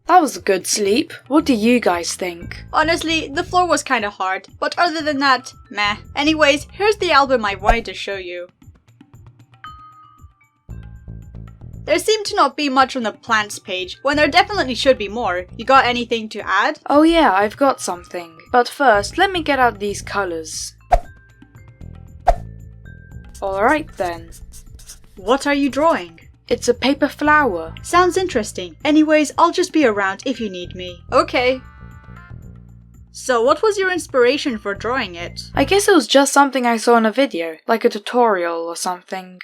That was a good sleep. What do you guys think? Honestly, the floor was kinda hard, but other than that, meh. Anyways, here's the album I wanted to show you. There seemed to not be much on the plants page, when there definitely should be more. You got anything to add? Oh yeah, I've got something. But first, let me get out these colours. Alright then. What are you drawing? It's a paper flower. Sounds interesting. Anyways, I'll just be around if you need me. Okay. So what was your inspiration for drawing it? I guess it was just something I saw in a video, like a tutorial or something.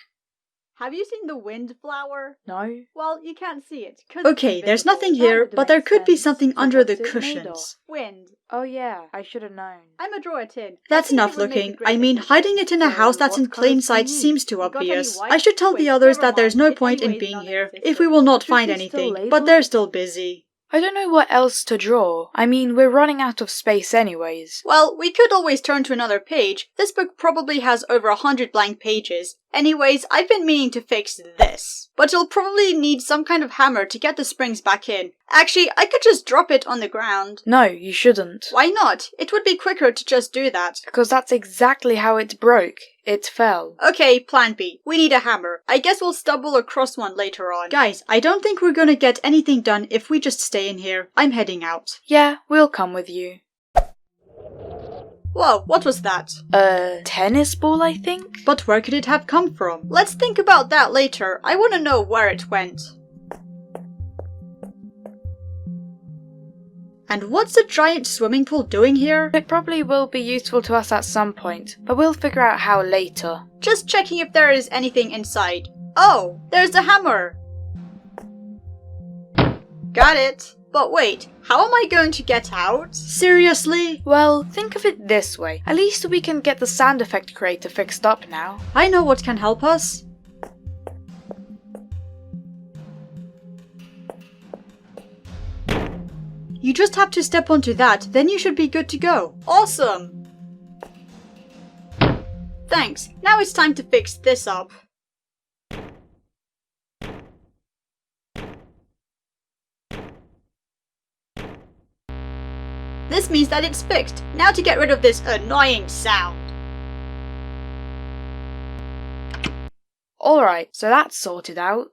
Have you seen the wind flower? No? Well, you can't see it. Okay, there's nothing here, but there could be something under the cushions. Wind. Oh yeah, I should have known. I'm a drawer tin. That's enough looking. I mean, hiding it in a house that's in plain sight seems too obvious. I should tell the others that there's no point in being here if we will not find anything, but they're still busy. I don't know what else to draw. I mean, we're running out of space anyways. Well, we could always turn to another page. This book probably has over 100 blank pages. Anyways, I've been meaning to fix this. But you'll probably need some kind of hammer to get the springs back in. Actually, I could just drop it on the ground. No, you shouldn't. Why not? It would be quicker to just do that. Because that's exactly how it broke. It fell. Okay, plan B. We need a hammer. I guess we'll stumble across one later on. Guys, I don't think we're gonna get anything done if we just stay in here. I'm heading out. Yeah, we'll come with you. Whoa, what was that? A tennis ball, I think? But where could it have come from? Let's think about that later. I want to know where it went. And what's a giant swimming pool doing here? It probably will be useful to us at some point, but we'll figure out how later. Just checking if there is anything inside. Oh, there's the hammer. Got it. But wait, how am I going to get out? Seriously? Well, think of it this way. At least we can get the sound effect creator fixed up now. I know what can help us. You just have to step onto that, then you should be good to go. Awesome! Thanks. Now it's time to fix this up. This means that it's fixed. Now to get rid of this annoying sound. Alright, so that's sorted out.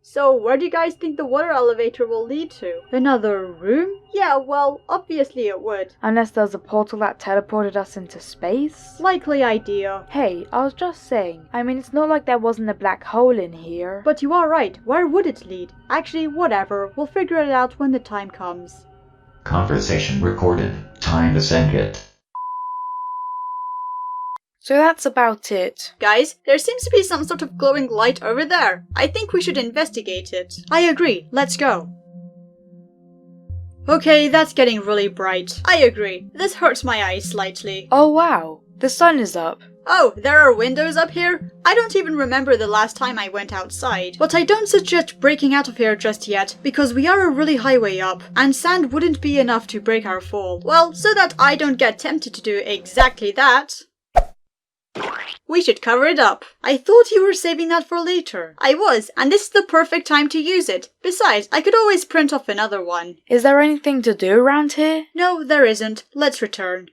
So where do you guys think the water elevator will lead to? Another room? Yeah, well, obviously it would. Unless there's a portal that teleported us into space? Likely idea. Hey, I was just saying. I mean, it's not like there wasn't a black hole in here. But you are right. Where would it lead? Actually, whatever. We'll figure it out when the time comes. Conversation recorded. Time to send it. So that's about it. Guys, there seems to be some sort of glowing light over there. I think we should investigate it. I agree. Let's go. Okay, that's getting really bright. I agree. This hurts my eyes slightly. Oh wow, the sun is up. Oh, there are windows up here? I don't even remember the last time I went outside. But I don't suggest breaking out of here just yet, because we are a really high way up, and sand wouldn't be enough to break our fall. Well, so that I don't get tempted to do exactly that, we should cover it up. I thought you were saving that for later. I was, and this is the perfect time to use it. Besides, I could always print off another one. Is there anything to do around here? No, there isn't. Let's return.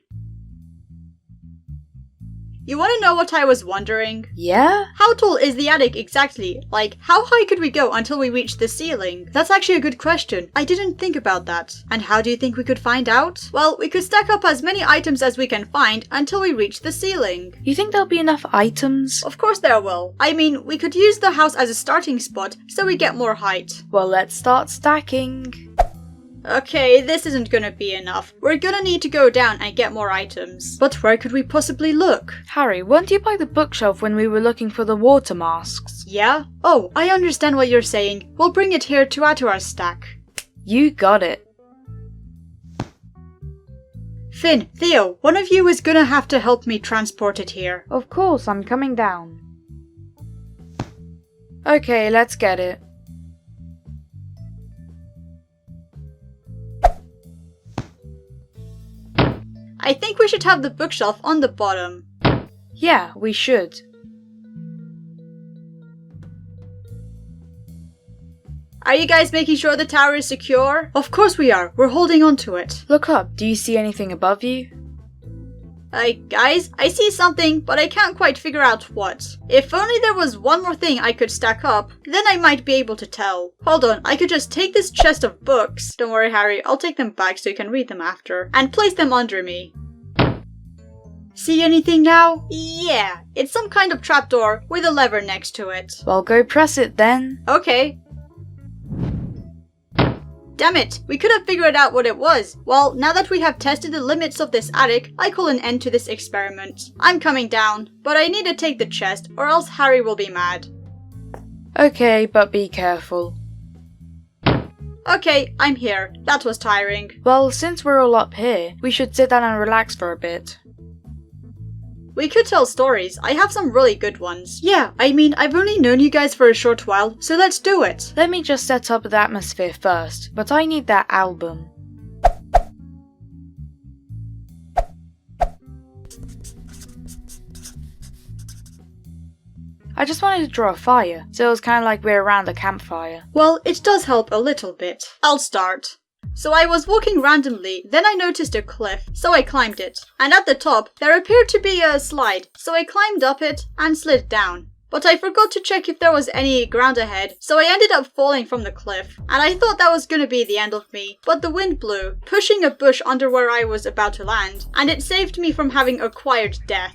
You want to know what I was wondering? Yeah? How tall is the attic exactly? Like, how high could we go until we reach the ceiling? That's actually a good question. I didn't think about that. And how do you think we could find out? Well, we could stack up as many items as we can find until we reach the ceiling. You think there'll be enough items? Of course there will. I mean, we could use the house as a starting spot so we get more height. Well, let's start stacking. Okay, this isn't gonna be enough. We're gonna need to go down and get more items. But where could we possibly look? Harry, weren't you by the bookshelf when we were looking for the water masks? Yeah? Oh, I understand what you're saying. We'll bring it here to add to our stack. You got it. Finn, Theo, one of you is gonna have to help me transport it here. Of course, I'm coming down. Okay, let's get it. I think we should have the bookshelf on the bottom. Yeah, we should. Are you guys making sure the tower is secure? Of course we are. We're holding on to it. Look up. Do you see anything above you? Guys, I see something, but I can't quite figure out what. If only there was one more thing I could stack up, then I might be able to tell. Hold on, I could just take this chest of books. Don't worry, Harry, I'll take them back so you can read them after. And place them under me. See anything now? Yeah, it's some kind of trapdoor with a lever next to it. Well, go press it then. Okay. Damn it, we could have figured out what it was. Well, now that we have tested the limits of this attic, I call an end to this experiment. I'm coming down, but I need to take the chest or else Harry will be mad. Okay, but be careful. Okay, I'm here. That was tiring. Well, since we're all up here, we should sit down and relax for a bit. We could tell stories. I have some really good ones. Yeah, I mean, I've only known you guys for a short while, so let's do it. Let me just set up the atmosphere first, but I need that album. I just wanted to draw a fire, so it was kind of like we're around a campfire. Well, it does help a little bit. I'll start. So I was walking randomly, then I noticed a cliff, so I climbed it. And at the top, there appeared to be a slide, so I climbed up it and slid down. But I forgot to check if there was any ground ahead, so I ended up falling from the cliff. And I thought that was gonna be the end of me, but the wind blew, pushing a bush under where I was about to land, and it saved me from having acquired death.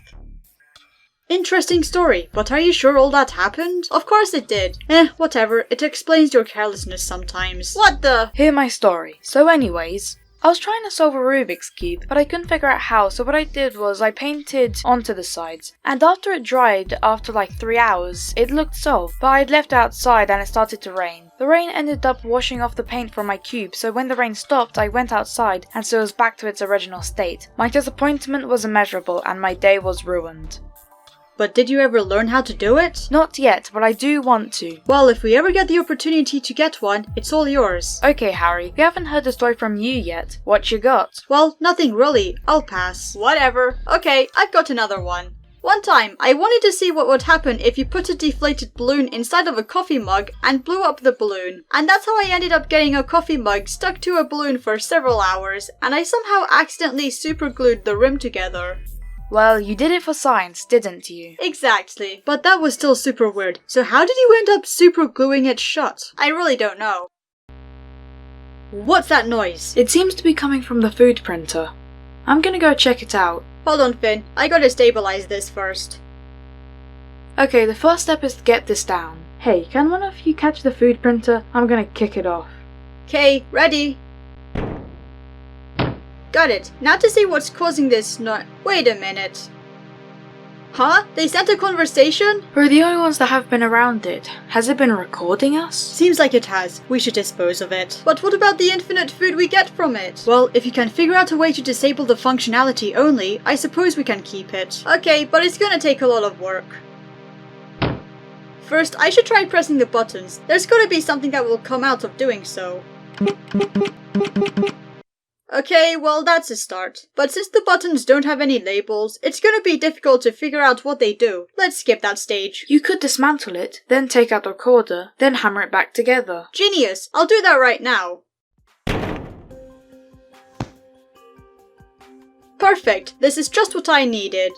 Interesting story, but are you sure all that happened? Of course it did. Whatever, it explains your carelessness sometimes. What the? Hear my story. So anyways, I was trying to solve a Rubik's Cube, but I couldn't figure out how, so what I did was I painted onto the sides. And after it dried, after like 3 hours, it looked solved. But I'd left outside and it started to rain. The rain ended up washing off the paint from my cube, so when the rain stopped, I went outside, and so it was back to its original state. My disappointment was immeasurable, and my day was ruined. But did you ever learn how to do it? Not yet, but I do want to. Well, if we ever get the opportunity to get one, it's all yours. Okay, Harry, we haven't heard the story from you yet. What you got? Well, nothing really. I'll pass. Whatever. Okay, I've got another one. One time, I wanted to see what would happen if you put a deflated balloon inside of a coffee mug and blew up the balloon. And that's how I ended up getting a coffee mug stuck to a balloon for several hours, and I somehow accidentally superglued the rim together. Well, you did it for science, didn't you? Exactly. But that was still super weird. So how did you end up super gluing it shut? I really don't know. What's that noise? It seems to be coming from the food printer. I'm gonna go check it out. Hold on, Finn. I gotta stabilize this first. Okay, the first step is to get this down. Hey, can one of you catch the food printer? I'm gonna kick it off. Okay, ready? Got it. Now to see what's causing this Wait a minute. Huh? They sent a conversation? We're the only ones that have been around it. Has it been recording us? Seems like it has. We should dispose of it. But what about the infinite food we get from it? Well, if you can figure out a way to disable the functionality only, I suppose we can keep it. Okay, but it's gonna take a lot of work. First, I should try pressing the buttons. There's gotta be something that will come out of doing so. Okay, well that's a start. But since the buttons don't have any labels, it's gonna be difficult to figure out what they do. Let's skip that stage. You could dismantle it, then take out the recorder, then hammer it back together. Genius! I'll do that right now. Perfect! This is just what I needed.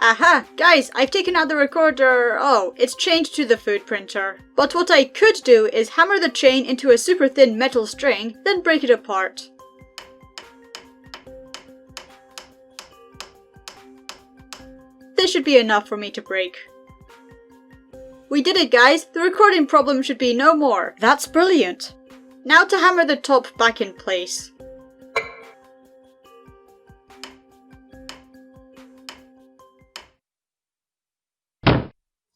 Aha! Guys, I've taken out the recorder. Oh, it's chained to the food printer. But what I could do is hammer the chain into a super thin metal string, then break it apart. This should be enough for me to break. We did it, guys! The recording problem should be no more. That's brilliant. Now to hammer the top back in place.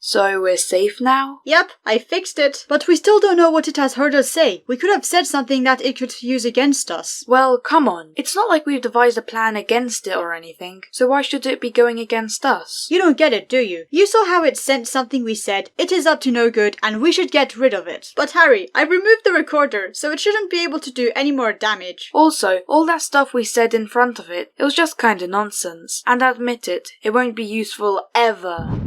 So we're safe now? Yep, I fixed it. But we still don't know what it has heard us say. We could have said something that it could use against us. Well, come on. It's not like we've devised a plan against it or anything, so why should it be going against us? You don't get it, do you? You saw how it sent something we said, it is up to no good, and we should get rid of it. But Harry, I removed the recorder, so it shouldn't be able to do any more damage. Also, all that stuff we said in front of it was just kinda nonsense. And admit it, it won't be useful ever.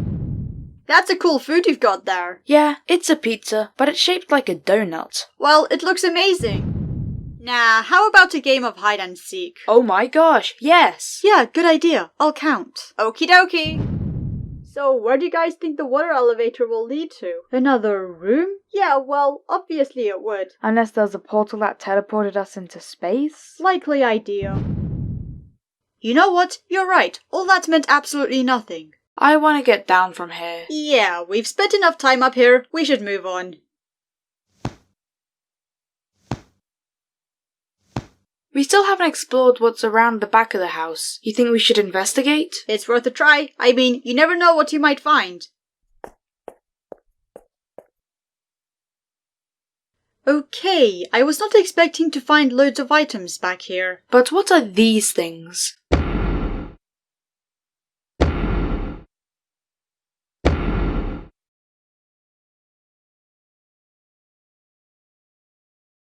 That's a cool food you've got there. Yeah, it's a pizza, but it's shaped like a donut. Well, it looks amazing. Now, how about a game of hide and seek? Oh my gosh, yes! Yeah, good idea. I'll count. Okie dokie. So, where do you guys think the water elevator will lead to? Another room? Yeah, well, obviously it would. Unless there's a portal that teleported us into space? Likely idea. You know what? You're right. All that meant absolutely nothing. I want to get down from here. Yeah, we've spent enough time up here. We should move on. We still haven't explored what's around the back of the house. You think we should investigate? It's worth a try. I mean, you never know what you might find. Okay, I was not expecting to find loads of items back here. But what are these things?